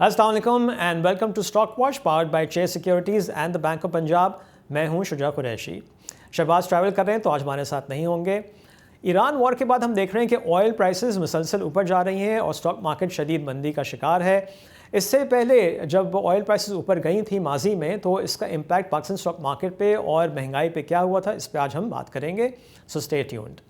अस्सलाम वालेकुम and welcome to stock watch powered by Chase securities and the Bank of Punjab. मैं हूं Shuja Qureshi. Shahbaz travel कर रहे हैं तो आज हमारे साथ नहीं होंगे। ईरान वॉर के बाद हम देख रहे हैं कि ऑयल प्राइसेस मुसलसल ऊपर जा रही हैं और स्टॉक मार्केट शदीद मंदी का शिकार है। इससे पहले जब ऑयल प्राइसेस ऊपर गई थी माजी में, तो इसका इम्पैक्ट पाकिस्तान स्टॉक मार्केट पे और महंगाई पे क्या हुआ था, इस पर आज हम बात करेंगे। So stay tuned.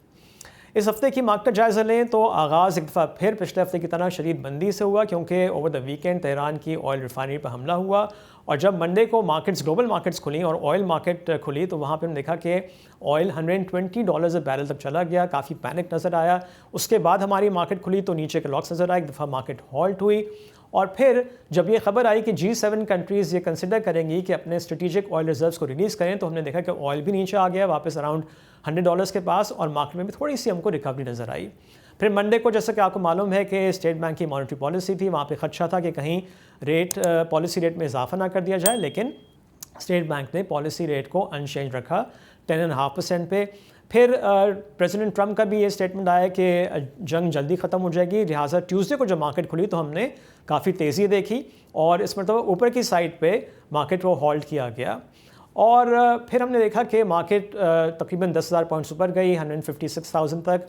इस हफ्ते की मार्केट का जायज़ा लें तो आगाज़ एक दफ़ा फिर पिछले हफ्ते की तरह शदीद मंदी से हुआ, क्योंकि ओवर द वीकेंड तेहरान की ऑयल रिफाइनरी पर हमला हुआ और जब मंडे को मार्केट्स ग्लोबल मार्केट्स खुली और ऑयल मार्केट खुली तो वहाँ पे हमने देखा कि ऑयल $120 अ बैरल तक चला गया। काफ़ी पैनिक नज़र आया। उसके बाद हमारी मार्केट खुली तो नीचे के लॉक्स नज़र आए, एक दफ़ा मार्केट हॉल्ट हुई और फिर जब ये खबर आई कि G7 कंट्रीज़ ये कंसिडर करेंगी कि अपने स्ट्रेटेजिक ऑयल रिजर्व्स को रिलीज़ करें, तो हमने देखा कि ऑयल भी नीचे आ गया वापस अराउंड $100 के पास और मार्केट में भी थोड़ी सी हमको रिकवरी नज़र आई। फिर मंडे को जैसा कि आपको मालूम है कि स्टेट बैंक की मॉनेटरी पॉलिसी थी, वहाँ पे खदशा था कि कहीं पॉलिसी रेट में इजाफा ना कर दिया जाए, लेकिन स्टेट बैंक ने पॉलिसी रेट को अनचेंज रखा 10.5% पे। फिर प्रेसिडेंट ट्रंप का भी ये स्टेटमेंट आया कि जंग जल्दी ख़त्म हो जाएगी, लिहाजा ट्यूसडे को जब मार्केट खुली तो हमने काफ़ी तेज़ी देखी और इस मतलब ऊपर की साइड पे मार्केट को होल्ड किया गया। और फिर हमने देखा कि मार्केट तकरीबन 10,000 पॉइंट्स ऊपर गई 156,000 तक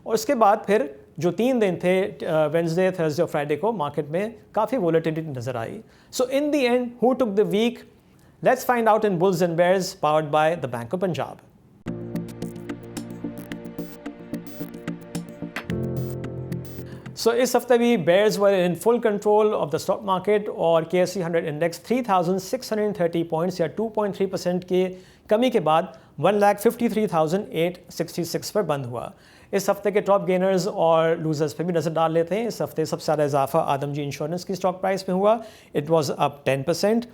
और उसके बाद फिर जो 3 दिन थे वेंसडे, थर्सडे और फ्राइडे को मार्केट में काफ़ी वोलेटिलिटी नज़र आई। So in the end who took the week? Let's find out in bulls and bears powered by the Bank of Punjab. So इस हफ्ते भी bears were in full control of the stock market और KSE 100 index 3,630 points या 2.3% की कमी के बाद 1,53,866 पर बंद हुआ। इस हफ्ते के टॉप गेनर्स और लूजर्स पे भी नज़र डाल लेते हैं। इस हफ्ते सबसे ज़्यादा इजाफा आदमजी इंश्योरेंस की स्टॉक प्राइस में हुआ, it was up 10%।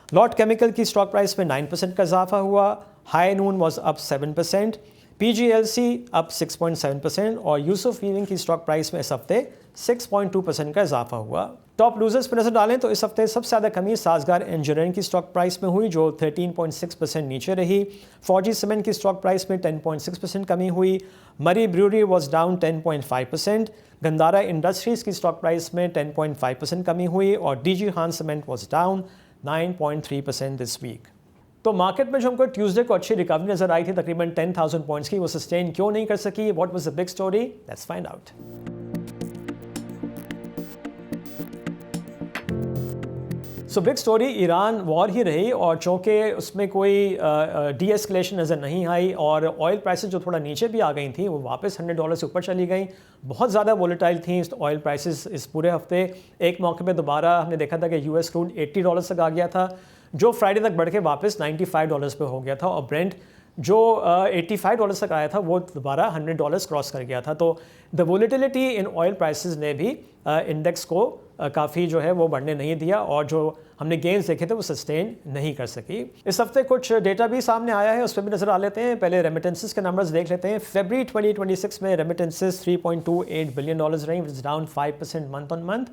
Lot chemical की स्टॉक प्राइस में 9% का इजाफा हुआ। High Noon was up 7%। PGLC up 6.7% और यूसुफ वीविंग की स्टॉक प्राइस में इस हफ्ते 6.2% का इजाफा हुआ। टॉप लूजर्स पर नजर डालें तो इस हफ्ते सबसे ज़्यादा कमी साजगार इंजीनियरिंग की स्टॉक प्राइस में हुई, जो 13.6% नीचे रही। फौजी सीमेंट की स्टॉक प्राइस में 10.6% कमी हुई। Murree brewery was down 10.5%। Gandhara industries की स्टॉक प्राइस में 10.5% कमी हुई और DG Khan cement was down 9.3% this week. तो मार्केट में जो हमको ट्यूसडे को अच्छी रिकवरी नजर आई थी तकरीबन 10,000 पॉइंट्स की, वो सस्टेन क्यों नहीं कर सकी? What was the big story? Let's find out. So big story Iran war ही रही और चूँकि उसमें कोई डी एस्केलेशन नज़र नहीं आई और ऑयल प्राइसेस जो थोड़ा नीचे भी आ गई थी वो वापस $100 से ऊपर चली गई। बहुत ज़्यादा वोलेटाइल थी ऑयल प्राइसेस इस पूरे हफ्ते। एक मौके पे दोबारा हमने देखा था कि US क्रूड $80 तक आ गया था, जो फ्राइडे तक बढ़ के वापस $95 पे हो गया था और ब्रेंट जो $85 तक आया था वो दोबारा $100 क्रॉस कर गया था। तो the volatility in oil prices ने भी इंडेक्स को काफ़ी जो है वो बढ़ने नहीं दिया और जो हमने गेंस देखे थे वो सस्टेन नहीं कर सकी। इस हफ्ते कुछ डेटा भी सामने आया है, उस पर भी नज़र आ लेते हैं। पहले रेमिटेंसेस के नंबर्स देख लेते हैं। फरवरी 2026 में रेमिटेंसेस $3.28 बिलियन रही, which is down 5% month on month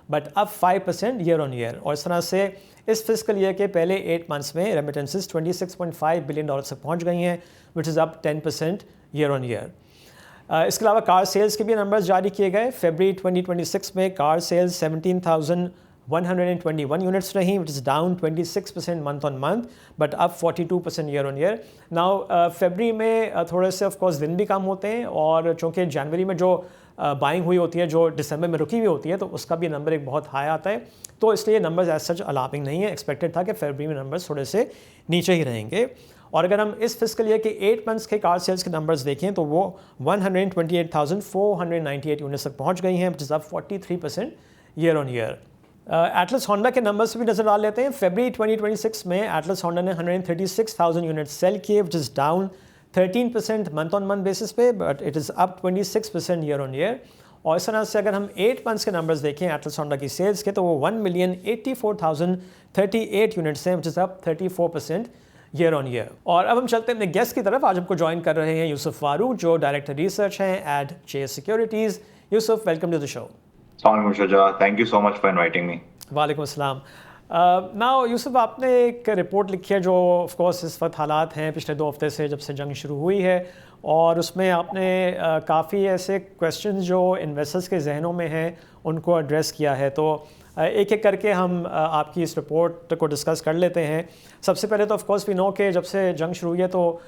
but up 5% year on year. और इस तरह से इस फिस्कल ईयर के पहले 8 मंथ्स में रेमिटेंसेस $26.5 बिलियन तक पहुंच गई हैं, which is up 10% year on year. इसके अलावा कार सेल्स के भी नंबर्स जारी किए गए। फरवरी 2026 में कार सेल्स 17,121 यूनिट्स रही, which is down 26% month on month but up 42% year on year. Now फरवरी में थोड़े से ऑफकोर्स दिन भी कम होते हैं और चूँकि जनवरी में जो बाइंग हुई होती है जो दिसंबर में रुकी हुई होती है तो उसका भी नंबर एक बहुत हाई आता है, तो इसलिए नंबर्स एज सच अलार्मिंग नहीं है। एक्सपेक्टेड था कि फरवरी में नंबर्स थोड़े से नीचे ही रहेंगे। और अगर हम इस फिस्कल ईयर के 8 मंथ्स के कार सेल्स के नंबर्स देखें तो वो 128,498 यूनिट्स तक पहुंच गई हैं, which is up 43% year on year. Atlas Honda के नंबर्स भी नज़र डाल लेते हैं। फरवरी 2026 में एटलस होंडा ने 136,000 यूनिट्स सेल किए, which is down 13% month on month basis पे but it is up 26% year on year. और इस तरह से अगर हम 8 मंथ्स के नंबर्स देखें एटलस होंडा की सेल्स के तो वो 1,084,038 यूनिट्स हैं, which is up 34% year on year. और अब हम चलते हैं अपने गेस्ट की तरफ। आज हमको ज्वाइन कर रहे हैं यूसुफ फारूक, जो डायरेक्टर रिसर्च हैं at Chase securities. Yusuf, welcome to the show. Thank you so much for inviting me. वालेकुम अस्सलाम। नाउ यूसुफ, आपने एक रिपोर्ट लिखी है जो ऑफ कोर्स इस वक्त हालात हैं पिछले 2 हफ्ते से जब से जंग शुरू हुई है, और उसमें आपने काफ़ी ऐसे क्वेश्चंस जो इन्वेस्टर्स के जहनों में हैं उनको एड्रेस किया है। तो एक एक करके हम आपकी इस रिपोर्ट को डिस्कस कर लेते हैं। सबसे पहले तो ऑफ कोर्स वी नो कि जब से जंग शुरू हुई है तो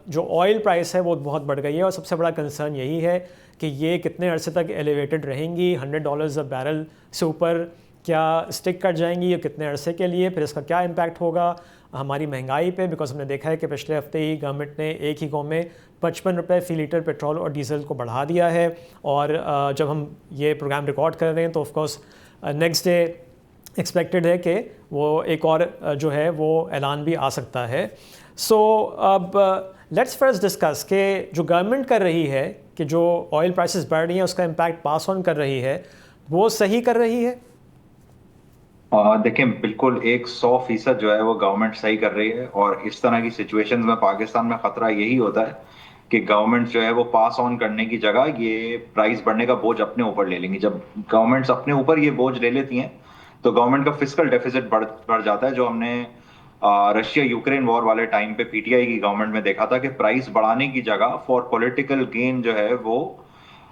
जो ऑयल प्राइस है वो बहुत बढ़ गई है और सबसे बड़ा कंसर्न यही है कि ये कितने अरसे तक एलिवेटेड रहेंगी, $100 अ बैरल से ऊपर क्या स्टिक कर जाएंगी, ये कितने अरसे के लिए, फिर इसका क्या इम्पैक्ट होगा हमारी महंगाई पे। बिकॉज हमने देखा है कि पिछले हफ्ते ही गवर्नमेंट ने एक ही गाँव में 55 रुपये फ़ी लीटर पेट्रोल और डीजल को बढ़ा दिया है। और जब हम ये प्रोग्राम रिकॉर्ड कर रहे हैं तो ऑफकोर्स नेक्स्ट डे एक्सपेक्टेड है कि वो एक और जो है वो ऐलान भी आ सकता है। सो अब लेट्स फर्स्ट डिस्कस कि जो गवर्नमेंट कर रही है कि जो ऑयल प्राइसेस बढ़ रही हैं उसका इम्पैक्ट पास ऑन कर रही है, वो सही कर रही है? देखिए, बिल्कुल 100% जो है वो गवर्नमेंट सही कर रही है। और इस तरह की सिचुएशंस में पाकिस्तान में खतरा यही होता है कि गवर्नमेंट जो है वो पास ऑन करने की जगह ये प्राइस बढ़ने का बोझ अपने ऊपर ले लेंगी। जब गवर्नमेंट्स अपने ऊपर ये बोझ ले लेती हैं तो गवर्नमेंट का फिस्कल डेफिसिट बढ़ जाता है, जो हमने रशिया यूक्रेन वॉर वाले टाइम पे पीटीआई की गवर्नमेंट में देखा था कि प्राइस बढ़ाने की जगह फॉर पॉलिटिकल गेन जो है वो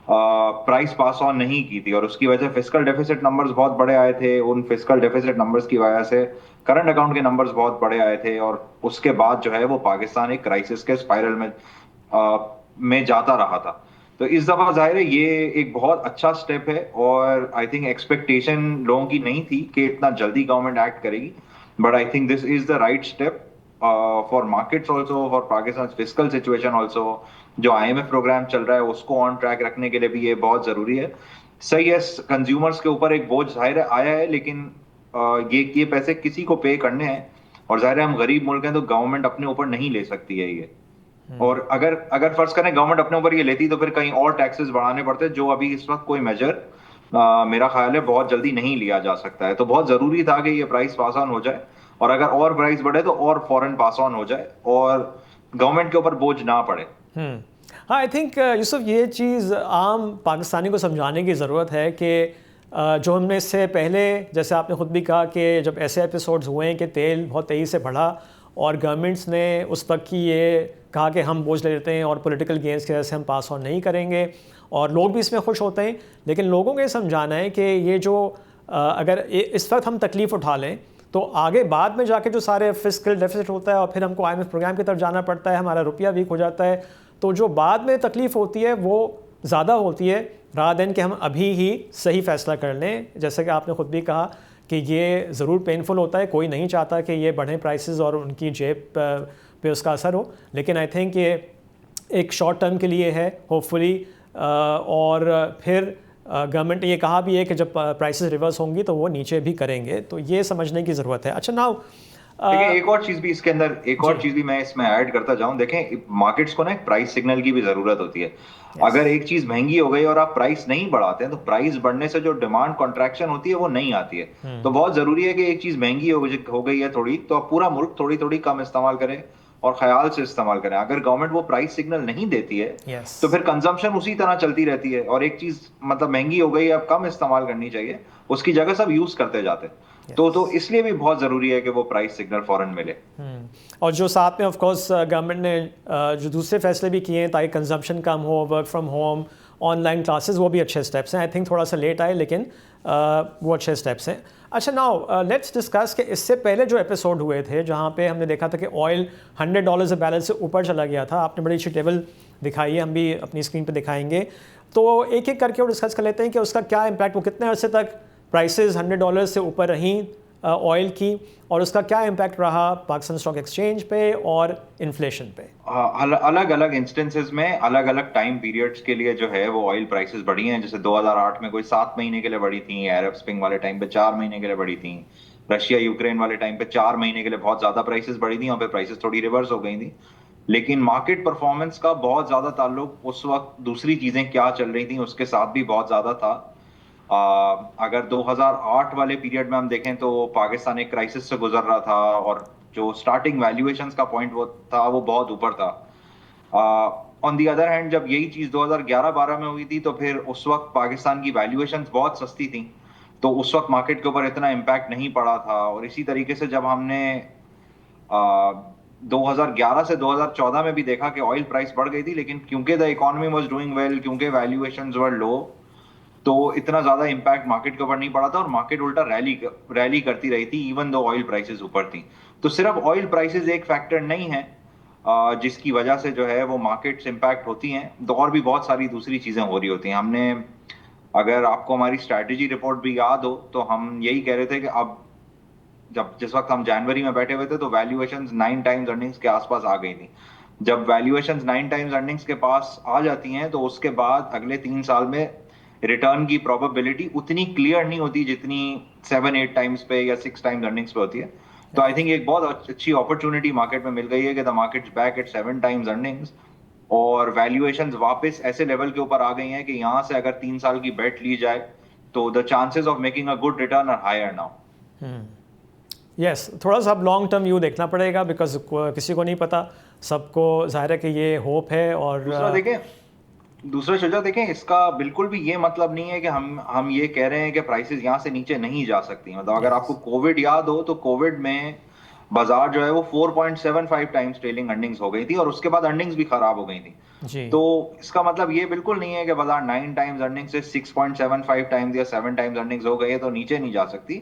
प्राइस पास ऑन नहीं की थी और उसकी वजह से फिस्कल डेफिसिट नंबर्स बहुत बड़े आए थे। उन फिस्कल डेफिसिट नंबर्स की वजह से करंट अकाउंट के नंबर्स बहुत बड़े आए थे और उसके बाद जो है वो पाकिस्तान एक क्राइसिस के स्पाइरल में जाता रहा था। तो इस दफा जाहिर है ये एक बहुत अच्छा स्टेप है और आई थिंक एक्सपेक्टेशन लोगों की नहीं थी कि इतना जल्दी गवर्नमेंट एक्ट करेगी, but I think this is the right step for markets also, for Pakistan fiscal situation also. जो आईएमएफ प्रोग्राम चल रहा है उसको ऑन ट्रैक रखने के लिए भी ये बहुत जरूरी है। सही है, कंज्यूमर्स के ऊपर एक बोझ जाहिर आया है, लेकिन ये पैसे किसी को पे करने हैं और जाहिर है हम गरीब मुल्क हैं तो गवर्नमेंट अपने ऊपर नहीं ले सकती है ये। और अगर फर्ज करें गवर्नमेंट अपने ऊपर ये लेती तो फिर कहीं और टैक्सेस बढ़ाने पड़ते, जो अभी इस वक्त कोई मेजर मेरा ख्याल है बहुत जल्दी नहीं लिया जा सकता है। तो बहुत जरूरी था कि ये प्राइस पास ऑन हो जाए और अगर और प्राइस बढ़े तो और फौरन पास ऑन हो जाए और गवर्नमेंट के ऊपर बोझ ना पड़े। हाँ, आई थिंक यूसुफ ये चीज़ आम पाकिस्तानी को समझाने की ज़रूरत है कि जो हमने इससे पहले, जैसे आपने ख़ुद भी कहा कि जब ऐसे एपिसोड्स हुए हैं कि तेल बहुत तेज़ी से बढ़ा और गवर्नमेंट्स ने उस वक्त की ये कहा कि हम बोझ ले लेते हैं और पॉलिटिकल गेंस की वजह से हम पास ऑन नहीं करेंगे और लोग भी इसमें खुश होते हैं। लेकिन लोगों को ये समझाना है कि ये जो अगर इस वक्त हम तकलीफ़ उठा लें तो आगे बाद में जाके जो सारे फिस्कल डेफिसिट होता है और फिर हमको आईएमएफ प्रोग्राम की तरफ जाना पड़ता है, हमारा रुपया वीक हो जाता है, तो जो बाद में तकलीफ़ होती है वो ज़्यादा होती है रादर देन कि हम अभी ही सही फ़ैसला कर लें। जैसे कि आपने ख़ुद भी कहा कि ये ज़रूर पेनफुल होता है, कोई नहीं चाहता कि ये बढ़ें प्राइसेस और उनकी जेब पे उसका असर हो, लेकिन आई थिंक ये एक शॉर्ट टर्म के लिए है होपफुली। और फिर गवर्नमेंट ने ये कहा भी है कि जब प्राइसेस रिवर्स होंगी तो वो नीचे भी करेंगे, तो ये समझने की ज़रूरत है। अच्छा, नाउ देखिए एक और चीज भी इसके अंदर, एक और चीज भी मैं इसमें ऐड करता जाऊं। देखें, मार्केट्स को ना एक प्राइस सिग्नल की भी जरूरत होती है। अगर एक चीज महंगी हो गई और आप प्राइस नहीं बढ़ाते हैं तो प्राइस बढ़ने से जो डिमांड कॉन्ट्रैक्शन होती है वो नहीं आती है। तो बहुत जरूरी है कि एक चीज महंगी हो गई है थोड़ी, तो आप पूरा मुल्क थोड़ी थोड़ी कम इस्तेमाल करें और ख्याल से इस्तेमाल करें। अगर गवर्नमेंट वो प्राइस सिग्नल नहीं देती है तो फिर कंजम्पशन उसी तरह चलती रहती है और एक चीज मतलब महंगी हो गई, अब कम इस्तेमाल करनी चाहिए, उसकी जगह सब यूज करते जाते हैं। तो इसलिए भी बहुत जरूरी है कि वो प्राइस सिग्नल फौरन मिले। और जो साथ में ऑफ कोर्स गवर्नमेंट ने जो दूसरे फैसले भी किए हैं ताकि कंजम्पशन कम हो, work from home, online classes, वो भी अच्छे स्टेप्स हैं। आई थिंक थोड़ा सा लेट आए लेकिन वो अच्छे स्टेप्स हैं। अच्छा, नाउ लेट्स डिस्कस कि इससे पहले जो एपिसोड हुए थे जहाँ पे हमने देखा था कि ऑयल $100 बैरल से ऊपर चला गया था, आपने बड़ी अच्छी टेबल दिखाई है, हम भी अपनी स्क्रीन पे दिखाएंगे, तो एक एक करके वो डिस्कस कर लेते हैं कि उसका क्या इम्पैक्ट, वो कितने अर्से तक प्राइसेस $100 से ऊपर रहीं ऑयल की और उसका क्या इम्पैक्ट रहा पाकिस्तान स्टॉक एक्सचेंज पे और इन्फ्लेशन पे। अलग अलग इंस्टेंसेस में अलग अलग टाइम पीरियड्स के लिए जो है वो ऑयल प्राइसेस बढ़ी हैं। जैसे 2008 में कोई 7 महीने के लिए बढ़ी थी, अरब स्प्रिंग वाले टाइम पे 4 महीने के लिए बढ़ी थी, रशिया यूक्रेन वाले टाइम पे 4 महीने के लिए बहुत ज्यादा प्राइसेस बढ़ी थी, वहाँ पे प्राइसेस थोड़ी रिवर्स हो गई थी। लेकिन मार्केट परफॉर्मेंस का बहुत ज्यादा ताल्लुक उस वक्त दूसरी चीजें क्या चल रही थी उसके साथ भी बहुत ज्यादा था। अगर 2008 वाले पीरियड में हम देखें तो पाकिस्तान एक क्राइसिस से गुजर रहा था और जो स्टार्टिंग वैल्यूएशंस का पॉइंट वो था वो बहुत ऊपर था। ऑन दी अदर हैंड जब यही चीज 2011-12 में हुई थी तो फिर उस वक्त पाकिस्तान की वैल्यूएशंस बहुत सस्ती थी, तो उस वक्त मार्केट के ऊपर इतना इम्पैक्ट नहीं पड़ा था। और इसी तरीके से जब हमने 2011 से 2014 में भी देखा कि ऑयल प्राइस बढ़ गई थी, लेकिन क्योंकि the economy was doing well, क्योंकि वैल्यूएशंस वर लो, तो इतना ज्यादा इम्पैक्ट मार्केट के ऊपर नहीं पड़ा था और मार्केट उल्टा रैली करती रही थी इवन दो ऑयल प्राइसेस ऊपर थी। तो सिर्फ ऑयल प्राइसेस एक फैक्टर नहीं है जिसकी वजह से जो है वो मार्केट्स इम्पैक्ट होती हैं, तो और भी बहुत सारी दूसरी चीजें हो रही होती हैं। हमने, अगर आपको हमारी स्ट्रैटेजी रिपोर्ट भी याद हो तो हम यही कह रहे थे कि अब जब जिस वक्त हम जनवरी में बैठे हुए थे तो वैल्यूएशंस 9 टाइम्स अर्निंग्स के आसपास आ गई थी। जब वैल्यूएशंस 9 टाइम्स अर्निंग्स के पास आ जाती हैं तो उसके बाद अगले 3 साल में रिटर्न की प्रोबेबिलिटी उतनी क्लियर नहीं होती जितनी 7-8 टाइम्स पे या 6 टाइम्स अर्निंग्स पे होती है। तो आई थिंक एक बहुत अच्छी अपॉर्चुनिटी मार्केट में मिल गई है कि the markets back at 7 times earnings और वैल्यूएशंस वापस ऐसे लेवल के ऊपर आ गई हैं कि यहां से अगर 3 साल की बेट ली जाए तो the chances of making a good return are higher now. Yes, थोड़ा सा अब लॉन्ग टर्म व्यू देखना पड़ेगा बिकॉज किसी को नहीं पता, सबको जाहिर है कि ये होप है। और दूसरा शुजा देखें, इसका बिल्कुल भी ये मतलब नहीं है कि हम ये कह रहे हैं कि प्राइसेस यहाँ से नीचे नहीं जा सकती। मतलब अगर आपको कोविड याद हो तो कोविड में बाजार जो है वो 4.75 टाइम्स ट्रेलिंग अर्निंग्स हो गई थी और उसके बाद अर्निंग्स भी खराब हो गई थी जी। तो इसका मतलब ये बिल्कुल नहीं है कि बाजार 9 टाइम्स अर्निंग्स से 6.75 टाइम्स या 7 टाइम्स अर्निंग्स हो गई है तो नीचे नहीं जा सकती।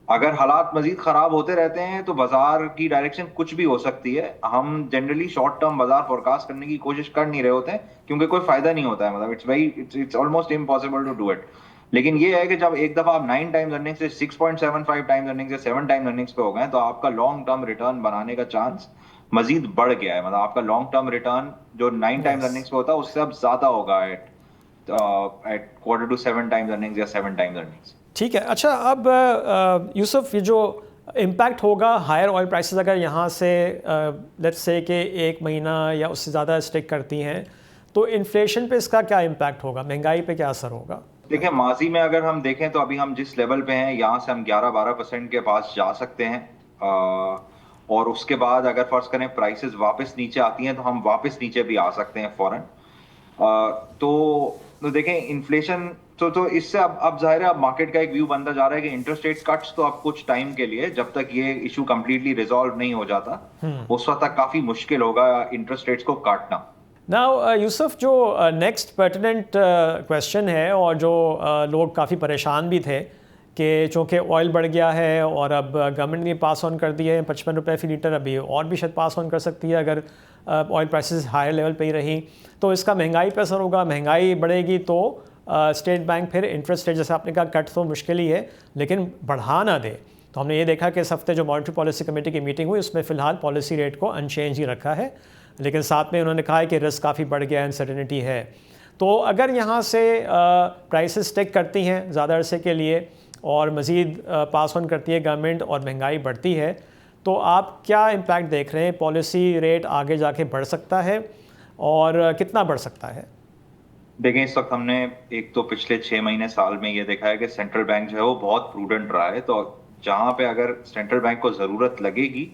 अगर हालात मजीद खराब होते रहते हैं तो बाजार की डायरेक्शन कुछ भी हो सकती है। हम जनरली शॉर्ट टर्म बाजार फोरकास्ट करने की कोशिश कर नहीं रहे होते हैं क्योंकि कोई फायदा नहीं होता है। मतलब it's almost impossible to do it. लेकिन ये है कि जब एक दफा आप 9 टाइम्स अर्निंग से 6.75 टाइम्स अर्निंग से 7 टाइम्स अर्निंग्स पे हो गए तो आपका लॉन्ग टर्म रिटर्न बनाने का चांस मजीद बढ़ गया है। मतलब आपका लॉन्ग टर्म रिटर्न जो 9 टाइम्स अर्निंग्स पे होता है उससे अब ज्यादा होगा at quarter to 7 times earnings या 7 टाइम्स अर्निंग्स। ठीक है। अच्छा, अब यूसुफ, ये जो इम्पैक्ट होगा हायर ऑयल प्राइसेस अगर यहाँ से लेट्स से कि 1 महीना या उससे ज़्यादा स्टिक करती हैं तो इन्फ्लेशन पे इसका क्या इम्पैक्ट होगा, महंगाई पे क्या असर होगा? देखिए, माजी में अगर हम देखें तो अभी हम जिस लेवल पे हैं यहाँ से हम 11-12% के पास जा सकते हैं और उसके बाद अगर फर्ज करें प्राइसेस वापस नीचे आती हैं तो हम वापस नीचे भी आ सकते हैं फौरन। तो देखें इन्फ्लेशन तो इससे अब जाहिर है अब मार्केट का एक व्यू बनता जा रहा है कि इंटरेस्ट रेट कट्स तो अब कुछ टाइम के लिए, जब तक ये इशू कंप्लीटली रिजॉल्व नहीं हो जाता उस वक्त तक काफी मुश्किल होगा इंटरेस्ट रेट्स को काटना। नाउ यूसुफ, जो नेक्स्ट पर्टिनेंट क्वेश्चन है और जो लोग काफ़ी परेशान भी थे कि चूँकि ऑयल बढ़ गया है और अब गवर्नमेंट ने पास ऑन कर दिए हैं 55 रुपये फ़ी लीटर, अभी और भी शायद पास ऑन कर सकती है अगर ऑयल प्राइसेस हायर लेवल पे ही रही, तो इसका महंगाई पे असर होगा। महंगाई बढ़ेगी तो स्टेट बैंक फिर इंटरेस्ट रेट, जैसे आपने कहा, कट तो मुश्किल ही है लेकिन बढ़ा ना दे। तो हमने ये देखा कि इस हफ्ते जो मॉनेटरी पॉलिसी कमेटी की मीटिंग हुई उसमें फ़िलहाल पॉलिसी रेट को अनचेंज ही रखा है, लेकिन साथ में उन्होंने कहा है कि रिस्क काफ़ी बढ़ गया है, अनसर्टेनिटी है। तो अगर यहाँ से प्राइसेस स्टिक करती हैं ज़्यादा अरसे के लिए और मज़ीद पास ऑन करती है गवर्नमेंट और महंगाई बढ़ती है तो आप क्या इम्पैक्ट देख रहे हैं? पॉलिसी रेट आगे जाके बढ़ सकता है और कितना बढ़ सकता है? देखें, इस वक्त हमने एक तो पिछले 6 महीने साल में ये देखा है कि सेंट्रल बैंक जो है वो बहुत प्रूडेंट रहा है। तो जहां पे अगर सेंट्रल बैंक को जरूरत लगेगी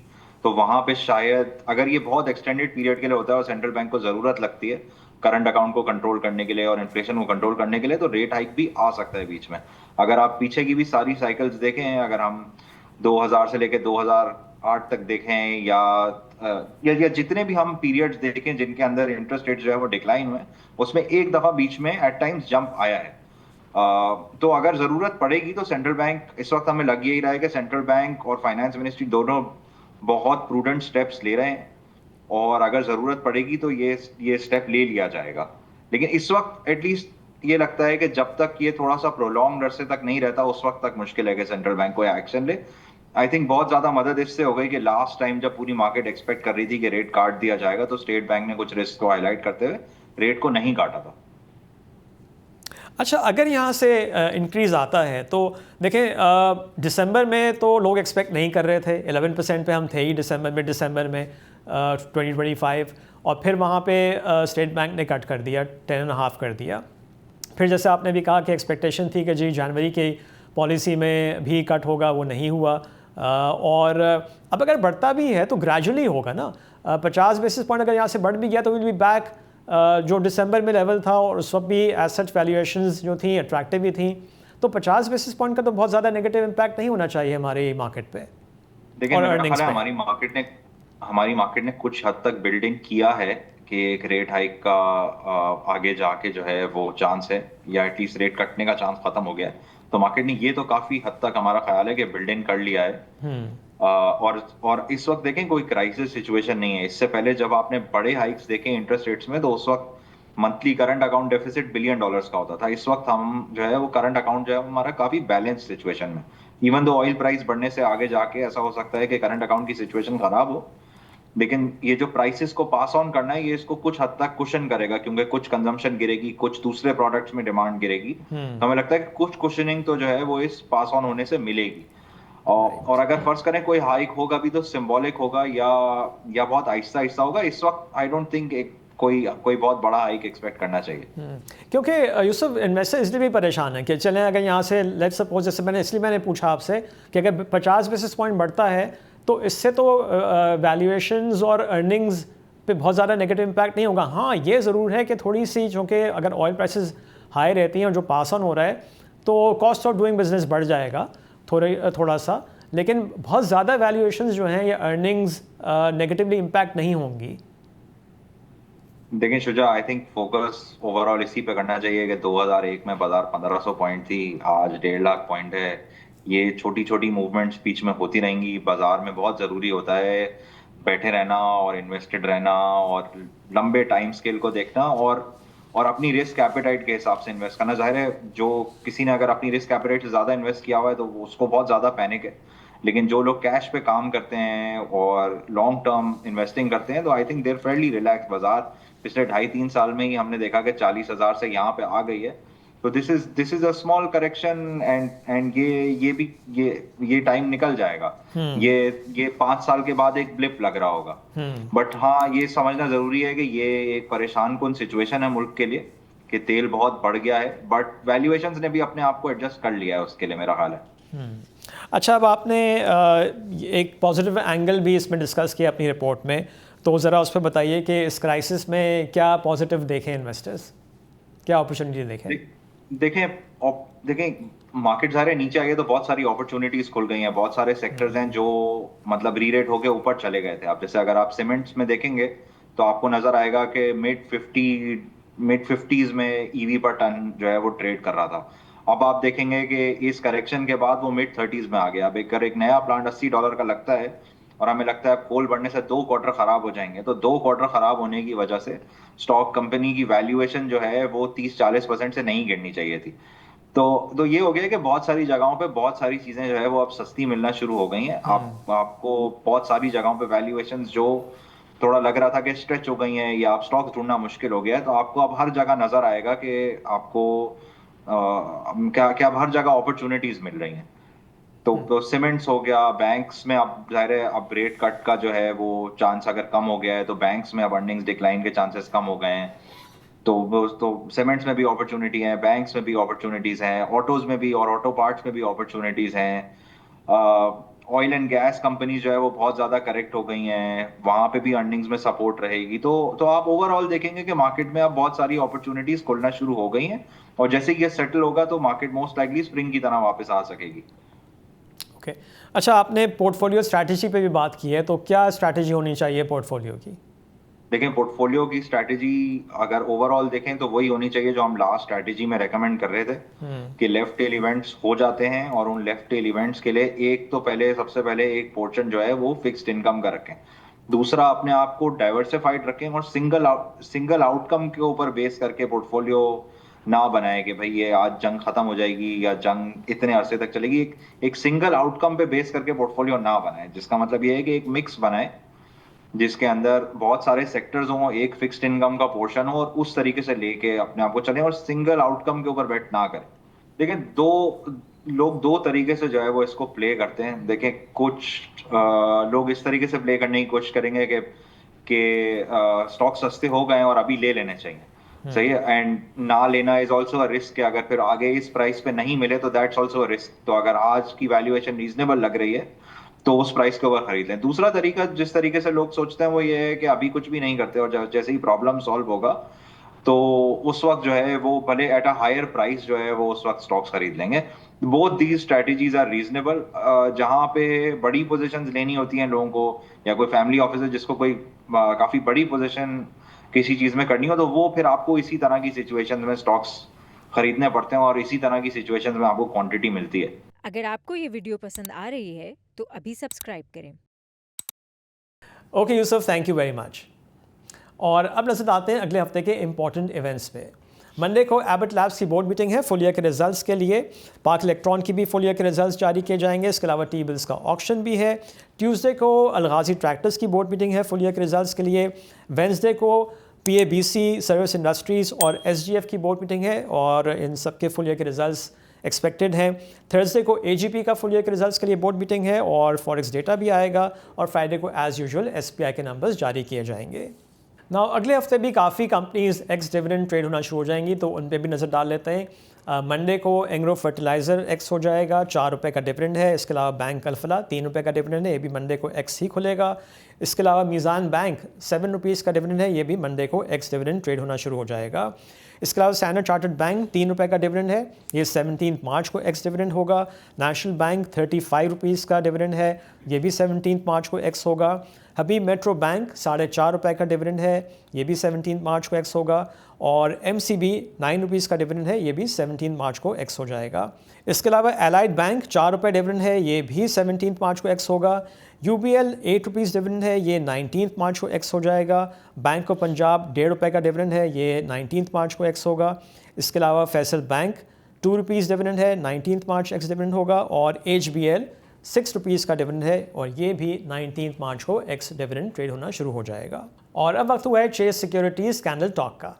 तो वहां पे शायद, अगर ये बहुत एक्सटेंडेड पीरियड के लिए होता है और सेंट्रल बैंक को जरूरत लगती है करंट अकाउंट को कंट्रोल करने के लिए और इन्फ्लेशन को कंट्रोल करने के लिए, तो रेट हाइक भी आ सकता है बीच में। अगर आप पीछे की भी सारी साइकिल्स देखें, अगर हम 2000 से लेकर 2008 तक देखें या जितने भी हम पीरियड्स देखें जिनके अंदर इंटरेस्ट रेट जो है वो डिक्लाइन हुए, उसमें एक दफा बीच में एट टाइम्स जंप आया है। तो अगर जरूरत पड़ेगी तो सेंट्रल बैंक, इस वक्त हमें लग यही रहा है कि सेंट्रल बैंक और फाइनेंस मिनिस्ट्री दोनों बहुत प्रूडेंट स्टेप्स ले रहे हैं और अगर जरूरत पड़ेगी तो ये स्टेप ले लिया जाएगा। लेकिन इस वक्त एटलीस्ट ये लगता है कि जब तक ये थोड़ा सा प्रोलॉन्ग अरसे तक नहीं रहता उस वक्त तक मुश्किल है कि सेंट्रल बैंक को एक्शन ले। आई थिंक बहुत ज्यादा मदद इससे हो गई कि लास्ट टाइम जब पूरी मार्केट एक्सपेक्ट कर रही थी कि रेट काट दिया जाएगा तो स्टेट बैंक ने कुछ रिस्क को हाईलाइट करते हुए रेट को नहीं काटा था। अच्छा, अगर यहाँ से इंक्रीज़ आता है तो देखें दिसंबर में तो लोग एक्सपेक्ट नहीं कर रहे थे, 11% पे हम थे ही मिड दिसंबर में 2025, और फिर वहाँ पे स्टेट बैंक ने कट कर दिया, 10.5 कर दिया। फिर जैसे आपने भी कहा कि एक्सपेक्टेशन थी कि जी जनवरी की पॉलिसी में भी कट होगा, वो नहीं हुआ। और अब अगर बढ़ता भी है तो ग्रेजुअली होगा ना, 50 बेसिस पॉइंट अगर यहाँ से बढ़ भी गया तो विल बी बैक जो दिसंबर में लेवल था और उस वक्त भी एसेट वैल्यूएशंस जो थी अट्रैक्टिव भी थी, तो 50 बेसिस पॉइंट का तो बहुत ज़्यादा नेगेटिव इम्पैक्ट नहीं होना चाहिए हमारी मार्केट पे। लेकिन हमारी मार्केट ने कुछ हद तक बिल्डिंग किया है कि एक रेट हाइक का आगे जाके जो है वो चांस है, या एटलीस्ट रेट कटने का चांस खत्म हो गया है। तो मार्केट ने ये तो काफी हद तक हमारा ख्याल है कि बिल्ड इन कर लिया है। और इस वक्त देखें कोई क्राइसिस सिचुएशन नहीं है। इससे पहले जब आपने बड़े हाइक्स देखे इंटरेस्ट रेट्स में, तो उस वक्त monthly current account deficit $1 billion का होता था। इस वक्त हम जो है वो करंट अकाउंट जो है हमारा काफी बैलेंस सिचुएशन में, इवन दो ऑयल प्राइस बढ़ने से आगे जाके ऐसा हो सकता है कि करंट अकाउंट की सिचुएशन खराब हो, लेकिन ये जो प्राइसेस को पास ऑन करना है ये इसको कुछ हद तक कुशन करेगा, क्योंकि कुछ कंजम्पशन गिरेगी, कुछ दूसरे प्रोडक्ट्स में डिमांड गिरेगी। तो हमें लगता है कि कुछ कुशनिंग तो जो है वो इस पास ऑन होने से मिलेगी। और अगर फर्ज करें कोई हाइक होगा भी तो सिंबॉलिक होगा, या बहुत आहिस्ता आहिस्ता होगा। इस वक्त आई डोंट थिंक एक कोई कोई बहुत बड़ा हाइक एक्सपेक्ट करना चाहिए। क्योंकि यूसुफ इन्वेस्टर इसलिए भी परेशान है कि चलें अगर यहाँ से लेट्स सपोज, जैसे मैंने पूछा आपसे कि अगर 50 बेसिस पॉइंट बढ़ता है तो इससे तो वैल्यूएशंस और अर्निंग्स पे बहुत ज़्यादा नेगेटिव इम्पैक्ट नहीं होगा। हाँ, ये ज़रूर है कि थोड़ी सी, चूँकि अगर ऑयल प्राइसेस हाई रहती हैं और जो पास ऑन हो रहा है तो कॉस्ट ऑफ डूइंग बिजनेस बढ़ जाएगा थोड़ा सा, लेकिन बहुत ज़्यादा वैल्यूएशंस जो हैं या अर्निंग्स नेगेटिवली इम्पैक्ट नहीं होंगी। देखिए Shuja, I think focus overall इसी पे करना चाहिए कि 2001 में बाजार 1500 पॉइंट थी, आज 1.5 लाख पॉइंट है। ये छोटी छोटी मूवमेंट्स बीच में होती रहेंगी। बाजार में बहुत जरूरी होता है बैठे रहना और इन्वेस्टेड रहना और लंबे टाइम स्केल को देखना, और अपनी रिस्क एपेटाइट के हिसाब से इन्वेस्ट करना। जाहिर है जो किसी ने अगर अपनी रिस्क एपेटाइट से ज्यादा इन्वेस्ट किया हुआ है तो उसको बहुत ज्यादा पैनिक है, लेकिन जो लोग कैश पे काम करते हैं और लॉन्ग टर्म इन्वेस्टिंग करते हैं तो I think there Fairlie relax. बाजार पिछले 2.5-3 साल में ही हमने देखा कि 40,000 से यहाँ पे आ गई है। तो this is a small correction, and ये भी ये टाइम निकल जाएगा। ये 5 साल के बाद एक ब्लिप लग रहा होगा। बट हाँ, ये समझना जरूरी है कि ये एक परेशान कुन सिचुएशन है मुल्क के लिए कि तेल बहुत बढ़ गया है, बट वैल्यूएशंस ने भी अपने आप को एडजस्ट कर लिया है उसके लिए, मेरा ख्याल है। अच्छा, अब आपने एक पॉजिटिव एंगल भी इसमें डिस्कस किया अपनी रिपोर्ट में, तो ज़रा उस पर बताइए कि इस क्राइसिस में क्या पॉजिटिव देखें इन्वेस्टर्स, क्या अपॉर्चुनिटी देखें? देखें मार्केट सारे नीचे आ गए तो बहुत सारी अपॉर्चुनिटीज खुल गई हैं। बहुत सारे सेक्टर्स हैं जो मतलब रीरेट होके ऊपर चले गए थे। आप जैसे अगर आप सीमेंट्स में देखेंगे तो आपको नजर आएगा कि मिड 50s में ईवी पर टन जो है वो ट्रेड कर रहा था। अब आप देखेंगे कि इस करेक्शन के बाद वो मिड 30s में आ गया। अब एक नया प्लांट $80 का लगता है और हमें लगता है कोल बढ़ने से 2 क्वार्टर खराब हो जाएंगे। तो 2 क्वार्टर खराब होने की वजह से स्टॉक कंपनी की वैल्यूएशन जो है वो 30-40% से नहीं गिरनी चाहिए थी। तो ये हो गया कि बहुत सारी जगहों पे बहुत सारी चीजें जो है वो अब सस्ती मिलना शुरू हो गई हैं। आपको बहुत सारी जगहों पे वैल्यूएशन जो थोड़ा लग रहा था कि स्ट्रेच हो गई हैं या आप स्टॉक ढूंढना मुश्किल हो गया है, तो आपको अब हर जगह नजर आएगा कि आपको क्या अब हर जगह अपॉर्चुनिटीज मिल रही हैं। तो सीमेंट्स हो गया, बैंक्स में अब जाहिर है अब रेट कट का जो है वो चांस अगर कम हो गया है तो बैंक्स में अब अर्निंग्स डिक्लाइन के चांसेस कम हो गए हैं। तो सीमेंट्स में भी अपॉर्चुनिटी है, बैंक्स में भी अपॉर्चुनिटीज हैं, ऑटोज में भी और ऑटो पार्ट्स में भी अपॉर्चुनिटीज हैं। ऑयल एंड गैस कंपनीज जो है वो बहुत ज्यादा करेक्ट हो गई हैं, वहां पे भी अर्निंग्स में सपोर्ट रहेगी। तो आप ओवरऑल देखेंगे कि मार्केट में अब बहुत सारी अपॉर्चुनिटीज खुलना शुरू हो गई हैं, और जैसे कि ये सेटल होगा तो मार्केट मोस्ट लाइकली स्प्रिंग की तरह वापस आ सकेगी। ओके, अच्छा, आपने पोर्टफोलियो स्ट्रैटेजी पे भी बात की है, तो क्या स्ट्रैटेजी होनी चाहिए पोर्टफोलियो की? देखें पोर्टफोलियो की स्ट्रैटेजी अगर ओवरऑल देखें तो वही होनी चाहिए जो हम लास्ट स्ट्रैटेजी में रेकमेंड कर रहे थे कि लेफ्ट टेल इवेंट्स हो जाते हैं, और उन लेफ्ट टेल इवेंट्स के लिए एक तो सबसे पहले एक पोर्शन जो है वो फिक्स्ड इनकम का रखें। दूसरा, अपने आप को डाइवर्सिफाइड रखें और सिंगल आउटकम के ऊपर बेस करके पोर्टफोलियो ना बनाए कि भाई ये आज जंग खत्म हो जाएगी या जंग इतने अरसे तक चलेगी। एक सिंगल आउटकम पे बेस करके पोर्टफोलियो ना बनाए, जिसका मतलब ये है कि एक मिक्स बनाए जिसके अंदर बहुत सारे सेक्टर्स हों, एक फिक्स्ड इनकम का पोर्शन हो, और उस तरीके से लेके अपने आप को चलें और सिंगल आउटकम के ऊपर बेट ना करें। देखिए लोग दो तरीके से जो है वो इसको प्ले करते हैं। देखें कुछ लोग इस तरीके से प्ले करने की कोशिश करेंगे कि स्टॉक सस्ते हो गए और अभी ले लेने चाहिए, सही है, एंड ना लेना इज ऑल्सो अ रिस्क कि अगर फिर आगे इस प्राइस पे नहीं मिले तो दैट्स ऑल्सो अ रिस्क। तो अगर आज की वैल्यूएशन रीजनेबल लग रही है तो उस प्राइस के ऊपर खरीद लें। दूसरा तरीका जिस तरीके से लोग सोचते हैं वो ये है कि अभी कुछ भी नहीं करते और जैसे ही प्रॉब्लम सॉल्व होगा तो उस वक्त जो है वो भले एट अ हायर प्राइस जो है वो उस वक्त स्टॉक्स खरीद लेंगे। Both these strategies are reasonable. जहां पे बड़ी पोजीशंस लेनी होती हैं लोगों को, या कोई फैमिली ऑफिस है जिसको कोई काफी बड़ी पोजीशन किसी चीज में करनी हो, तो वो फिर आपको इसी तरह की सिचुएशन में स्टॉक्स खरीदने पड़ते हैं और इसी तरह की सिचुएशन में आपको क्वांटिटी मिलती है। अगर आपको ये वीडियो पसंद आ रही है तो अभी सब्सक्राइब करें। Okay Yusuf, thank you very much. और अब नजर आते हैं अगले हफ्ते के इंपॉर्टेंट इवेंट्स पे। मंडे को एबट लैब्स की बोर्ड मीटिंग है फुल ईयर के रिजल्ट्स के लिए। पार्क इलेक्ट्रॉन की भी फुल ईयर के रिजल्ट्स जारी किए जाएंगे। इसके अलावा टी बिल्स का ऑक्शन भी है। ट्यूसडे को अलगाजी ट्रैक्टर्स की बोर्ड मीटिंग है फुल ईयर के रिजल्ट्स के लिए। वेंसडे को PABC सर्विस इंडस्ट्रीज़ और SGF की बोर्ड मीटिंग है और इन सब के फुल ईयर के रिजल्ट्स एक्सपेक्टेड हैं। थर्सडे को AGP का फुल ईयर के रिजल्ट्स के लिए बोर्ड मीटिंग है और फॉरेक्स डेटा भी आएगा। और फ्राइडे को एज़ यूजुअल SPI के नंबर्स जारी किए जाएंगे। ना अगले हफ्ते भी काफ़ी कंपनीज एक्स डिविडेंड ट्रेड होना शुरू हो जाएंगी, तो उन पर भी नज़र डाल लेते हैं। मंडे को एंग्रो फर्टिलाइज़र एक्स हो जाएगा, 4 रुपये का डिविडेंड है। इसके अलावा बैंक अल्फला 3 रुपये का डिविडेंड है, ये भी मंडे को एक्स ही खुलेगा। इसके अलावा मीज़ान बैंक 7 रुपीज़ का डिविडेंड है, ये भी मंडे को एक्स डिविडेंड ट्रेड होना शुरू हो जाएगा। इसके अलावा स्टैंडर्ड चार्टर्ड बैंक 3 रुपये का डिविडेंड है, ये 17 मार्च को एक्स डिविडेंड होगा। नेशनल बैंक 35 रुपीज़ का डिविडेंड है, ये भी 17 मार्च को एक्स होगा। हबीब मेट्रो बैंक 4.5 रुपये का डिविडेंड है, ये भी 17 मार्च को एक्स होगा। और MCB 9 रुपीज़ का डिविडेंड है, ये भी 17 मार्च को एक्स हो जाएगा। इसके अलावा एलाइड बैंक 4 रुपये डिविडेंड है, ये भी 17 मार्च को एक्स होगा। UBL 8 रुपीज़ डिविडेंड है, ये 19 मार्च को एक्स हो जाएगा। बैंक ऑफ पंजाब 1.5 रुपये का डिविडेंड है, ये 19 मार्च को एक्स होगा। इसके अलावा फैसल बैंक 2 रुपीज़ डिविडेंड है, 19 मार्च एक्स डिविडेंड होगा। और HBL 6 रुपीज़ का डिविडेंड है और ये भी 19 मार्च को एक्स डिविडेंड ट्रेड होना शुरू हो जाएगा। और अब वक्त हुआ है चेस सिक्योरिटीज़ कैंडल टॉक का।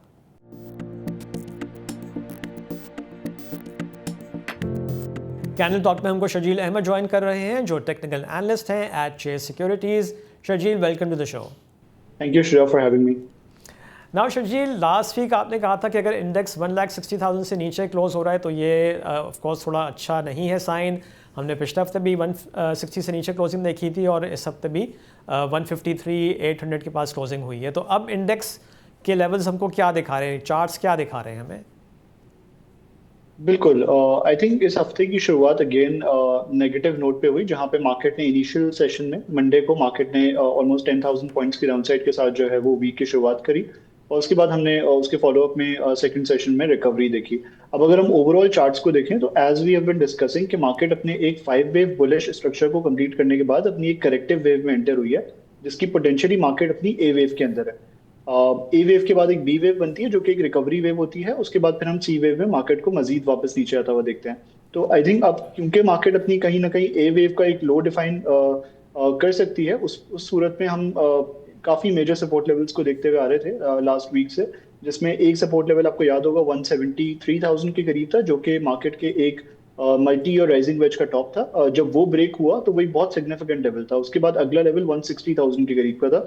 कैंडल टॉक में हमको शर्जील अहमद ज्वाइन कर रहे हैं जो टेक्निकल एनालिस्ट हैं at Chase securities. Sharjeel, welcome to the show. Thank you, Shreya, for having me. Now Sharjeel, last week आपने कहा था कि अगर इंडेक्स 1,60,000 से नीचे क्लोज हो रहा है तो ये ऑफ कोर्स थोड़ा अच्छा नहीं है साइन। हमने पिछले हफ्ते भी 160 से नीचे क्लोजिंग देखी थी और इस हफ्ते भी 153,800 के पास क्लोजिंग हुई है। तो अब इंडेक्स के लेवल्स हमको क्या दिखा रहे हैं, चार्ट्स क्या दिखा रहे हैं हमें? बिल्कुल, आई थिंक इस हफ्ते की शुरुआत अगेन नेगेटिव नोट पे हुई, जहां पे मार्केट ने इनिशियल सेशन में मंडे को मार्केट ने ऑलमोस्ट 10,000 पॉइंट्स की डाउनसाइड के साथ जो है वो वीक की शुरुआत करी और उसके बाद हमने उसके फॉलोअप में सेकंड सेशन में रिकवरी देखी। अब अगर हम ओवरऑल चार्ट्स को देखें तो as we have been discussing कि मार्केट अपने एक 5 वेव बुलिश स्ट्रक्चर को कंप्लीट करने के बाद अपनी एक करेक्टिव वेव में एंटर हुई है, जिसकी पोटेंशियली मार्केट अपनी ए वेव के अंदर है। ए वेव के बाद एक बी वेव बनती है जो कि एक रिकवरी वेव होती है, उसके बाद फिर हम सी वेव में मार्केट को मजीद वापस नीचे आता हुआ देखते हैं। तो आई थिंक अब क्योंकि मार्केट अपनी कहीं ना कहीं ए वेव का एक लो डिफाइन कर सकती है, उस सूरत में हम काफी मेजर सपोर्ट लेवल्स को देखते हुए आ रहे थे लास्ट वीक से, जिसमें एक सपोर्ट लेवल आपको याद होगा 173,000 के करीब था, जो कि मार्केट के एक मल्टी और राइजिंग वेज का टॉप था। जब वो ब्रेक हुआ तो वही बहुत सिग्निफिकेंट लेवल था। उसके बाद अगला लेवल 160,000 के करीब का था,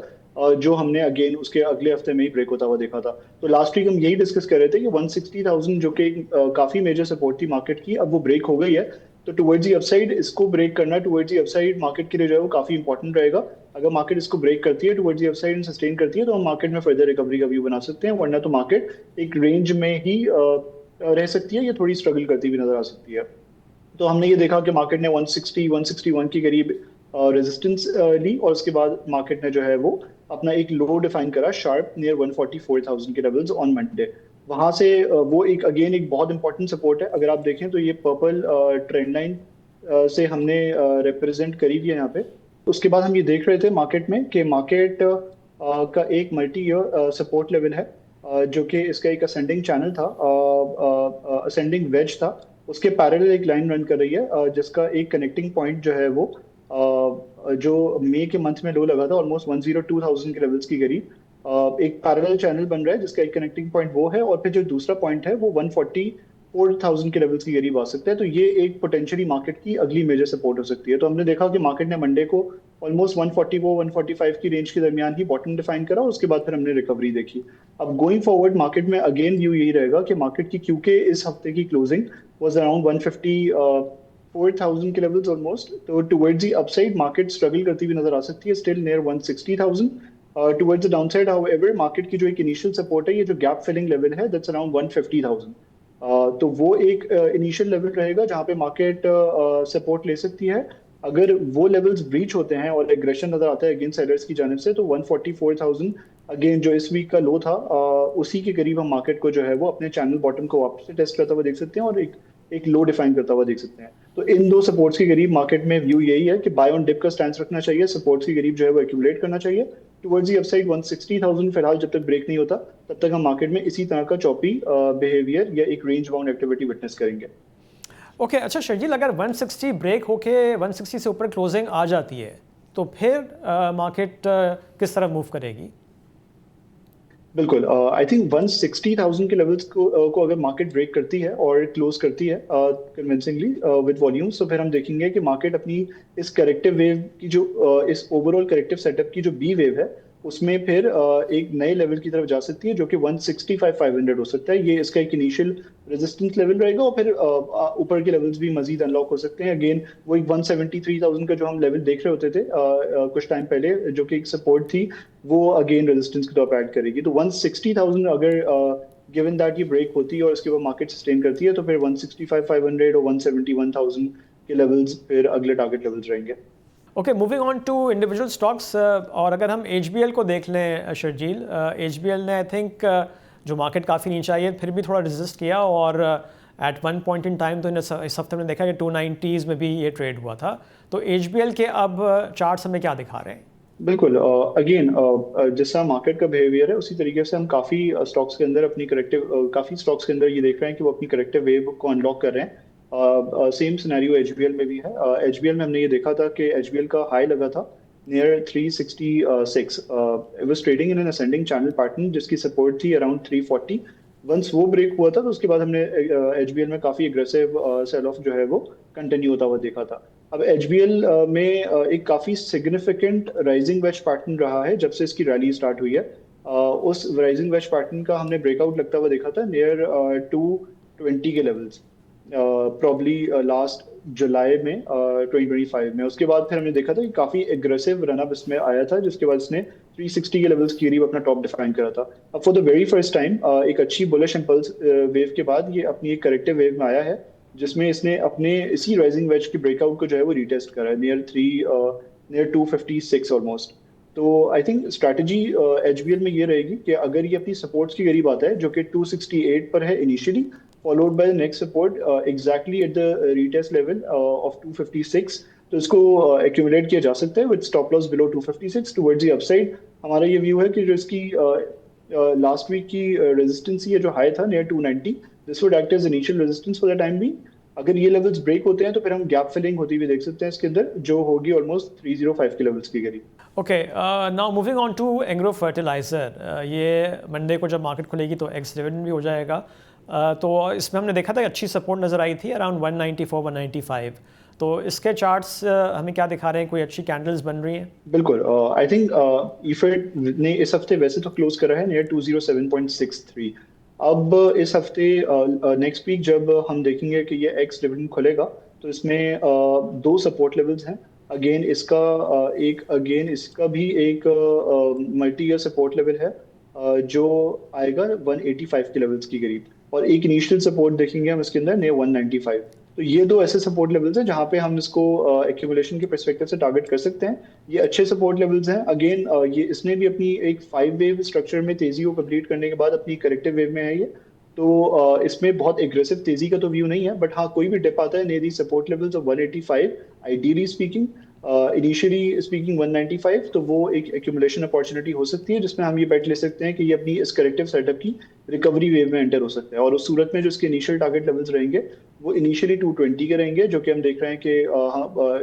जो हमने अगेन उसके अगले हफ्ते में ही ब्रेक होता हुआ देखा था। तो लास्ट वीक हम यही डिस्कस कर रहे थे कि 160,000 जो कि काफी मेजर सपोर्ट थी मार्केट की, अब वो ब्रेक हो गई है। तो टुवर्ड्स दी अपसाइड इसको ब्रेक करना टुवर्ड्स दी अपसाइड मार्केट के लिए जो है वो काफी इंपॉर्टेंट रहेगा। अगर मार्केट इसको ब्रेक करती है towards the upside and sustain करती है तो हम मार्केट में फर्दर रिकवरी का व्यू बना सकते हैं, वरना तो मार्केट एक रेंज में ही रह सकती है या थोड़ी स्ट्रगल करती हुई नजर आ सकती है। तो हमने ये देखा कि मार्केट ने 160 161 के करीब रेजिस्टेंस ली और उसके बाद मार्केट ने जो है वो अपना एक लो डिफाइन करा शार्प नियर 144,000 के लेवल्स ऑन मंडे। वहां से वो एक अगेन एक बहुत इंपॉर्टेंट सपोर्ट है। अगर आप देखें तो ये पर्पल ट्रेंड लाइन से हमने रिप्रेजेंट करी हुई है यहाँ पे। उसके बाद हम ये देख रहे थे मार्केट में कि मार्केट का एक मल्टी ईयर सपोर्ट लेवल है, जो कि इसका एक असेंडिंग चैनल था, असेंडिंग वेज था, उसके पैरेलल एक लाइन रन कर रही है, जिसका एक कनेक्टिंग पॉइंट जो है वो जो मई के मंथ में लो लगा था ऑलमोस्ट 102,000 के लेवल्स की करीब एक पैरेलल चैनल बन रहा है, जिसका एक कनेक्टिंग पॉइंट वो है और फिर जो दूसरा पॉइंट है वो 144,000 के लेवल्स के करीब आ सकता है। तो ये एक पोटेंशियली मार्केट की अगली मेजर सपोर्ट हो सकती है। तो हमने देखा कि मार्केट ने मंडे को ऑलमोस्ट 144-145 की रेंज के दरमियान ही बॉटम डिफाइन करा, उसके बाद फिर हमने रिकवरी देखी। अब गोइंग फॉरवर्ड मार्केट में अगेन व्यू यही रहेगा कि मार्केट की, क्योंकि इस हफ्ते की क्लोजिंग वाज अराउंड 154,000 के लेवल्स ऑलमोस्ट, तो towards the upside market struggle करती हुई नजर आ सकती है, still near 160,000। Towards the downside however market की जो एक इनिशियल सपोर्ट है, ये जो गैप फिलिंग लेवल है, दैट्स अराउंड 150,000। तो वो एक इनिशियल लेवल रहेगा जहां पे मार्केट सपोर्ट ले सकती है। अगर वो लेवल्स ब्रीच होते हैं और एग्रेशन नजर आता है अगेंस्ट सेलर्स की जानिब से, तो 144,000 अगेन जो इस वीक का लो था, उसी के करीब हम मार्केट को जो है वो अपने चैनल बॉटम को वापस से टेस्ट करता हुआ देख सकते हैं और एक लो डिफाइन करता हुआ देख सकते हैं। तो इन दो सपोर्ट्स के करीब मार्केट में व्यू यही है कि बाय ऑन डिप का स्टैंस रखना चाहिए, सपोर्ट्स के करीब जो है वो एक्यूमुलेट करना चाहिए टुवर्ड्स दी अपसाइड। 160,000 फिलहाल जब तक ब्रेक नहीं होता तब तक हम मार्केट में इसी तरह का चॉपी बिहेवियर या एक रेंज बाउंड एक्टिविटी विटनेस करेंगे। ओके अच्छा शर्जील, अगर 160 ब्रेक होके 160 से ऊपर क्लोजिंग आ जाती है तो फिर मार्केट किस तरफ मूव करेगी? बिल्कुल, आई थिंक 160,000 के लेवल्स को अगर मार्केट ब्रेक करती है और क्लोज करती है कन्विंसिंगली विद वॉल्यूम्स, तो फिर हम देखेंगे कि मार्केट अपनी इस करेक्टिव वेव की जो इस ओवरऑल करेक्टिव सेटअप की जो बी वेव है उसमें फिर एक नए लेवल की तरफ जा सकती है जो कि 165,500 हो सकता है। ये इसका एक इनिशियल रेजिस्टेंस लेवल रहेगा और फिर ऊपर के लेवल्स भी मजीद अनलॉक हो सकते हैं। अगेन वो एक 173,000 का जो हम लेवल देख रहे होते थे कुछ टाइम पहले, जो कि एक सपोर्ट थी, वो अगेन रेजिस्टेंस की तरफ ऐड करेगी। तो 160,000 अगर गिवन दैट ये ब्रेक होती है और इसके बाद मार्केट सस्टेन करती है तो फिर 165,500 और 171,000 के लेवल्स फिर अगले टारगेट लेवल्स रहेंगे। Okay, moving on to individual stocks, और अगर हम एचबीएल को देख लें शर्जील, एचबीएल ने आई थिंक जो मार्केट काफ़ी नीचे आई है फिर भी थोड़ा रेजिस्ट किया और at one point in time तो इस हफ्ते में देखा कि 290s में भी ये ट्रेड हुआ था। तो एचबीएल के अब चार्ट्स हमें क्या दिखा रहे हैं? बिल्कुल, अगेन जैसा मार्केट का बिहेवियर है उसी तरीके से हम काफ़ी स्टॉक्स के अंदर अपनी काफ़ी स्टॉक्स के अंदर ये देख रहे हैं कि वो अपनी करेक्टिव वेव को अनलॉक कर रहे हैं। सेम सिनेरियो एचबीएल में भी है। एचबीएल में हमने ये देखा था कि एचबीएल का हाई लगा था near 366, it was trading in an ascending channel pattern जिसकी सपोर्ट थी अराउंड 340। वंस वो ब्रेक हुआ था तो उसके बाद हमने एचबीएल में काफ़ी एग्रेसिव सेल ऑफ जो है वो कंटिन्यू होता हुआ देखा था। अब एचबीएल में एक काफ़ी सिग्निफिकेंट राइजिंग वेज पैटर्न रहा है जब से इसकी रैली स्टार्ट हुई है। उस राइजिंग वेज पैटर्न का हमने ब्रेकआउट लगता हुआ देखा था नियर 220 के लेवल्स, प्रॉब्ली लास्ट जुलाई में 2025 में। उसके बाद फिर हमने देखा था कि काफ़ी एग्रेसिव रनअप इसमें आया था जिसके बाद इसने 360 के लेवल्स के करीब अपना टॉप डिफाइन करा था। अब for the very first time एक अच्छी बुलिश इंपल्स वेव के बाद ये अपनी एक करेक्टिव वेव में आया है जिसमें इसने अपने इसी राइजिंग वेज के ब्रेकआउट को जो है वो रीटेस्ट करा है नियर 256 ऑलमोस्ट। तो आई थिंक स्ट्रैटेजी एचबीएल में ये रहेगी कि अगर ये अपनी सपोर्ट्स के करीब आता है जो कि 268 पर है initially, followed by the next support exactly at the retest level of 256, तो इसको accumulate किया जा सकता है with stop loss below 256 towards the upside। हमारा ये व्यू है कि जो इसकी लास्ट वीक की रेजिस्टेंस ये जो हाई था near 290, this would act as initial resistance for the time being. अगर ये लेवल्स ब्रेक होते हैं तो फिर हम गैप फिलिंग होती हुई देख सकते हैं इसके अंदर जो होगी ऑलमोस्ट 305 के लेवल्स के करीब। Okay, now moving on to agro fertiliser, ये मंडे को जब मार्केट खुलेगी तो एक्स डिविडेंड भी हो जाएगा। तो इसमें हमने देखा था अच्छी सपोर्ट नज़र आई थी अराउंड 194 195। तो इसके चार्ट्स हमें क्या दिखा रहे हैं? कोई अच्छी कैंडल्स बन रही हैं? बिल्कुल, आई थिंक इफेड ने इस हफ्ते वैसे तो क्लोज करा है नियर 207.63। अब इस हफ्ते नेक्स्ट वीक जब हम देखेंगे कि ये एक्स डिविडेंड खुलेगा तो इसमें दो सपोर्ट लेवल्स हैं। अगेन इसका भी एक मल्टी ईयर सपोर्ट लेवल है जो आएगा 185 के लेवल्स की करीब, और एक इनिशियल सपोर्ट देखेंगे हम इसके अंदर नियर 195। तो ये दो ऐसे सपोर्ट लेवल्स हैं जहां पे हम इसको एक्यूमुलेशन के पर्सपेक्टिव से टारगेट कर सकते हैं। ये अच्छे सपोर्ट लेवल्स हैं। अगेन ये इसने भी अपनी एक 5 वेव स्ट्रक्चर में तेजी को कंप्लीट करने के बाद अपनी करेक्टिव वेव में है ये। तो इसमें बहुत एग्रेसिव तेजी का तो व्यू नहीं है, बट हाँ कोई भी डिप आता है near the support levels of 185 ideally speaking, initially speaking 195, तो वो एक एक्यूमुलेशन अपॉर्चुनिटी हो सकती है जिसमें हम ये बेट ले सकते हैं कि ये अपनी इस करेक्टिव सेटअप की रिकवरी वेव में एंटर हो सकता है। और उस सूरत में जो इसके इनिशियल टारगेट लेवल्स रहेंगे वो इनिशियली 220 के रहेंगे, जो कि हम देख रहे हैं कि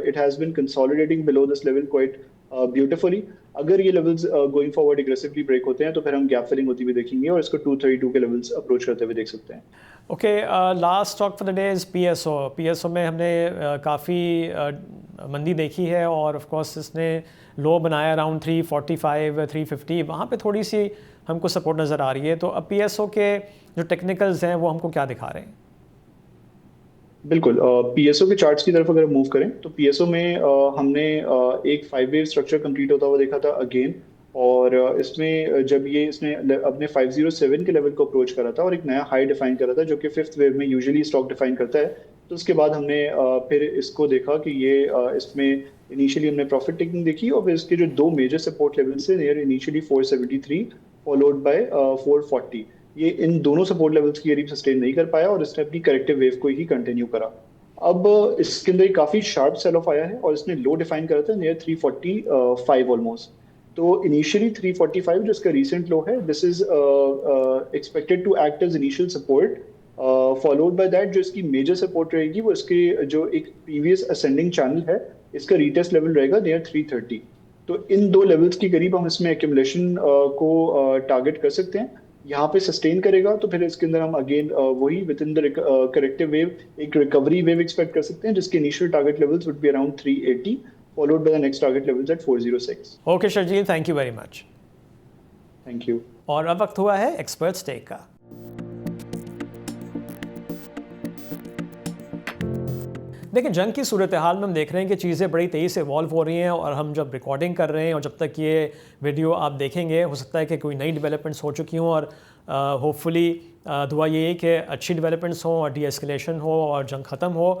it has been consolidating below this level quite beautifully. अगर ये levels going forward aggressively break होते हैं तो फिर हम गैप फिलिंग होती हुई देखेंगे और इसको 232 के लेवल्स अप्रोच करते हुए देख सकते हैं। Okay, last stock for the day is PSO में हमने काफ़ी मंदी देखी है और ऑफ कोर्स इसने लो बनाया अराउंड 345 350, वहाँ पे थोड़ी सी हमको सपोर्ट नज़र आ रही है। तो अब पीएसओ के जो टेक्निकल्स हैं वो हमको क्या दिखा रहे हैं? बिल्कुल, पीएसओ के चार्ट्स की तरफ अगर मूव करें तो पीएसओ में हमने एक 5 वेव स्ट्रक्चर कंप्लीट होता हुआ देखा था अगेन और इसमें जब ये इसने अपने 507 के लेवल को अप्रोच करा था और एक नया हाई डिफाइन करा था जो कि फिफ्थ वेव में यूजुअली स्टॉक डिफाइन करता है, तो उसके बाद हमने फिर इसको देखा कि ये इसमें इनिशियली हमने प्रॉफिट टेकिंग देखी और फिर इसके जो दो मेजर सपोर्ट लेवल्स थे नियर इनिशियली 473 फॉलोड बाय 440, ये इन दोनों सपोर्ट लेवल्स की करीब सस्टेन नहीं कर पाया और इसने अपनी करेक्टिव वेव को ही कंटिन्यू करा। अब इसके अंदर काफी शार्प सेल ऑफ आया है और इसने लो डिफाइन करा था नियर 345 ऑलमोस्ट। तो इनिशियली 345 जो इसका रीसेंट लो है, this is expected to act as initial support, followed by that जो इसकी मेजर सपोर्ट रहेगी वो इसके जो एक प्रीवियस असेंडिंग चैनल है इसका रीटेस्ट लेवल रहेगा नियर 330। तो इन दो लेवल्स के करीब हम इसमें एक्यूमुलेशन को टारगेट कर सकते हैं। यहाँ पे सस्टेन करेगा तो फिर इसके अंदर हम अगेन वही with in the corrective wave एक रिकवरी वेव एक्सपेक्ट कर सकते हैं जिसके initial target levels would be around 380 followed by the next target levels at 406. Okay Sharjeel, thank you very much. Thank you. और अब वक्त हुआ है एक्सपर्ट्स टेक का। देखिए, जंग की सूरत हाल में हम देख रहे हैं कि चीज़ें बड़ी तेज़ी से इवॉल्व हो रही हैं और हम जब रिकॉर्डिंग कर रहे हैं और जब तक ये वीडियो आप देखेंगे हो सकता है कि कोई नई डेवलपमेंट्स हो चुकी हों और होपफुली दुआ ये है कि अच्छी डेवलपमेंट्स हों और डी एस्केलेशन हो और जंग ख़त्म हो।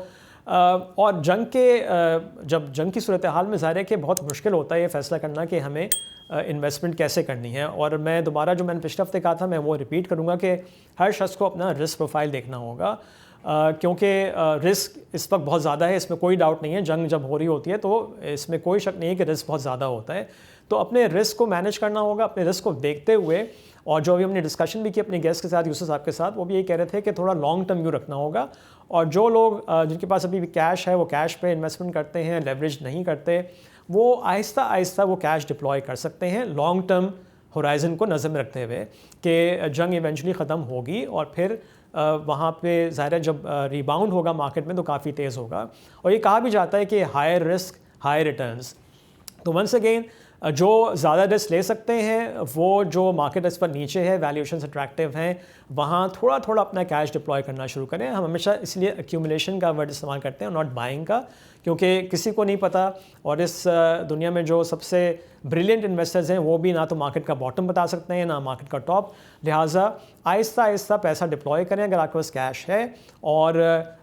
और जब जंग की सूरत हाल में ज़ाहिर है कि बहुत मुश्किल होता है ये फ़ैसला करना कि हमें इन्वेस्टमेंट कैसे करनी है। और मैं दोबारा जो मैंने पिछले हफ्ते कहा था मैं वो रिपीट करूँगा कि हर शख्स को अपना रिस्क प्रोफाइल देखना होगा, क्योंकि रिस्क इस वक्त बहुत ज़्यादा है, इसमें कोई डाउट नहीं है। जंग जब हो रही होती है तो इसमें कोई शक नहीं है कि रिस्क बहुत ज़्यादा होता है। तो अपने रिस्क को मैनेज करना होगा, अपने रिस्क को देखते हुए। और जो अभी हमने डिस्कशन भी की अपने गेस्ट के साथ, यूसुफ साहब के साथ, वो भी ये कह रहे थे कि थोड़ा लॉन्ग टर्म व्यू रखना होगा। और जो लोग जिनके पास अभी भी कैश है वो कैश पे इन्वेस्टमेंट करते हैं, लेवरेज नहीं करते, वो आहिस्ता आहिस्ता वो कैश डिप्लॉय कर सकते हैं लॉन्ग टर्म होराइजन को नज़र में रखते हुए कि जंग इवेंचुअली ख़त्म होगी और फिर वहाँ पे ज़ाहिर है जब रिबाउंड होगा मार्केट में तो काफ़ी तेज़ होगा। और ये कहा भी जाता है कि हायर रिस्क हायर रिटर्न्स। तो वंस अगेन जो ज़्यादा रिस्क ले सकते हैं वो जो मार्केट इस पर नीचे है, वैल्यूएशंस अट्रैक्टिव हैं, वहाँ थोड़ा थोड़ा अपना कैश डिप्लॉय करना शुरू करें। हम हमेशा इसलिए एक्यूमुलेशन का वर्ड इस्तेमाल करते हैं, नॉट बाइंग का, क्योंकि किसी को नहीं पता। और इस दुनिया में जो सबसे ब्रिलियंट इन्वेस्टर्स हैं वो भी ना तो मार्केट का बॉटम बता सकते हैं ना मार्केट का टॉप। लिहाजा आहिस्ता आहिस्ता पैसा डिप्लॉय करें अगर आपके पास कैश है, और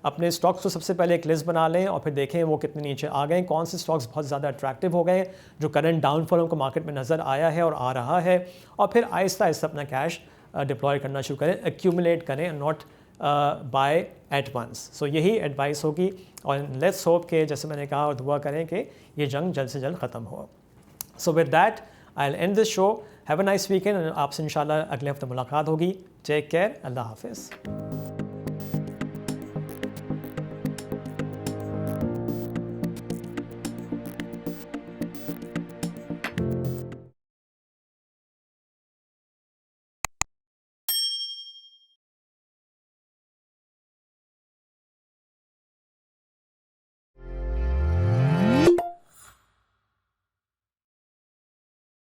अपने स्टॉक्स को सबसे पहले एक लिस्ट बना लें और फिर देखें वो कितने नीचे आ गए, कौन से स्टॉक्स बहुत ज़्यादा अट्रैक्टिव हो गए, जो करंट डाउनफॉल को मार्केट में नज़र आया है और आ रहा है, और फिर आहिस्ता आहिस्ता अपना कैश डिप्लॉय करना शुरू करें, एक्यूमुलेट करें, नॉट बाय एट वंस। सो यही एडवाइस होगी। और लेट्स होप के जैसे मैंने कहा और दुआ करें कि ये जंग जल्द से जल्द ख़त्म हो। So with that I will and this show. Have a nice weekend. आपसे इंशाल्लाह अगले हफ्ते मुलाकात होगी। Take care. अल्लाह हाफिज़।